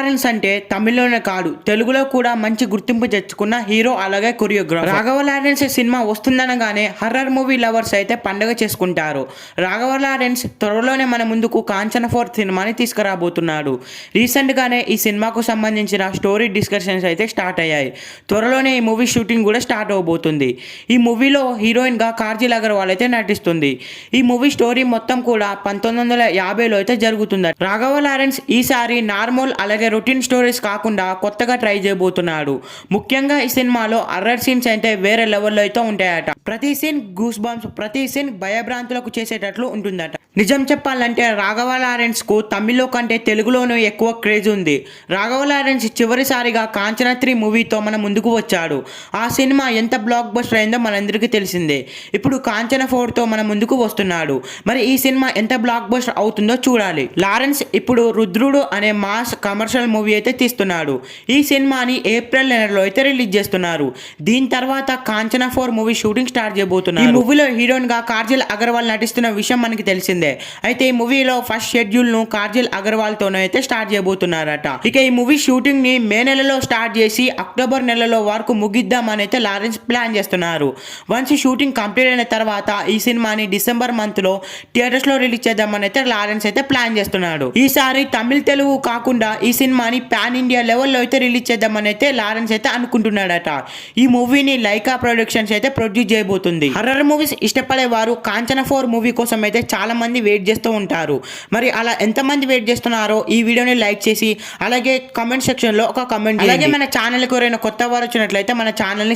Lawrence అంటే తమిళ్లోనే కాదు తెలుగులో కూడా మంచి గుర్తింపు తెచ్చుకున్న హీరో అలాగే కొరియోగ్రాఫర్. రాఘవ లారెన్స్ సినిమా వస్తుందనగానే హర్రర్ మూవీ లవర్స్ అయితే పండుగ చేసుకుంటారు. రాఘవ లారెన్స్ త్వరలోనే మన ముందుకు కాంచన 4 సినిమాని తీసుకురాబోతున్నాడు. రీసెంట్గానే ఈ సినిమాకు సంబంధించిన స్టోరీ డిస్కషన్స్ అయితే స్టార్ట్ అయ్యాయి. త్వరలోనే ఈ మూవీ షూటింగ్ కూడా స్టార్ట్ అవబోతుంది. ఈ మూవీలో హీరోయిన్గా కాజల్ అగర్వాల్ అయితే నటిస్తుంది. ఈ మూవీ స్టోరీ మొత్తం కూడా 1950లో అయితే జరుగుతుంది. రాఘవ లారెన్స్ ఈసారి నార్మల్ అలాగే రొటీన్ స్టోరీస్ కాకుండా కొత్తగా ట్రై చేయబోతున్నాడు. ముఖ్యంగా ఈ సినిమాలో హర్రర్ సీన్స్ అయితే వేరే లెవెల్లో అయితే ఉంటాయట. ప్రతి సీన్ గూస్ బంప్స్, ప్రతి సీన్ భయభ్రాంతులకు చేసేటట్లు ఉంటుందట. నిజం చెప్పాలంటే రాఘవ లారెన్స్ కు తమిళ్లో కంటే తెలుగులోనూ ఎక్కువ క్రేజ్ ఉంది. రాఘవ లారెన్స్ చివరిసారిగా కాంచన 3 మూవీతో మన ముందుకు వచ్చాడు. ఆ సినిమా ఎంత బ్లాక్ బస్టర్ అయిందో మనందరికీ తెలిసిందే. ఇప్పుడు కాంచన 4తో మన ముందుకు వస్తున్నాడు. మరి ఈ సినిమా ఎంత బ్లాక్ బస్టర్ అవుతుందో చూడాలి. లారెన్స్ ఇప్పుడు రుద్రుడు అనే మాస్ కమర్షియల్ మూవీ అయితే తీస్తున్నాడు. ఈ సినిమాని ఏప్రిల్ నెలలో అయితే రిలీజ్ చేస్తున్నారు. దీని తర్వాత కాంచన 4 మూవీ షూటింగ్ స్టార్ట్ చేయబోతున్నారు. ఈ మూవీలో హీరోయిన్ గా కాజల్ అగర్వాల్ నటిస్తున్న విషయం మనకి తెలిసిందే. అయితే ఈ మూవీలో ఫస్ట్ షెడ్యూల్ ను కాజల్ అగర్వాల్ తోనే అయితే స్టార్ట్ చేయబోతున్నారట. ఇక ఈ మూవీ షూటింగ్ ని మే నెలలో స్టార్ట్ చేసి అక్టోబర్ నెలలో వరకు ముగిద్దామని అయితే లారెన్స్ ప్లాన్ చేస్తున్నారు. వన్స్ షూటింగ్ కంప్లీట్ అయిన తర్వాత ఈ సినిమాని డిసెంబర్ మంత్ లో థియేటర్స్ లో రిలీజ్ చేద్దామని అయితే లారెన్స్ అయితే ప్లాన్ చేస్తున్నాడు. ఈసారి తమిళ తెలుగు కాకుండా ఈ సినిమాని పాన్ ఇండియా లెవెల్లో అయితే రిలీజ్ చేద్దామని అయితే లారెన్స్ అయితే అనుకుంటున్నాడట. ఈ మూవీని లైకా ప్రొడక్షన్స్ అయితే ప్రొడ్యూస్ చేయబోతుంది. హర్రర్ మూవీస్ ఇష్టపడే వారు కాంచన 4 మూవీ కోసం అయితే చాలా మంది వెయిట్ చేస్తూ ఉంటారు. మరి అలా ఎంతమంది వెయిట్ చేస్తున్నారో ఈ వీడియోని లైక్ చేసి అలాగే కామెంట్ సెక్షన్ లో ఒక కామెంట్. అలాగే మన ఛానల్ కి ఎవరైనా కొత్త వారు వచ్చినట్లయితే మన ఛానల్ ని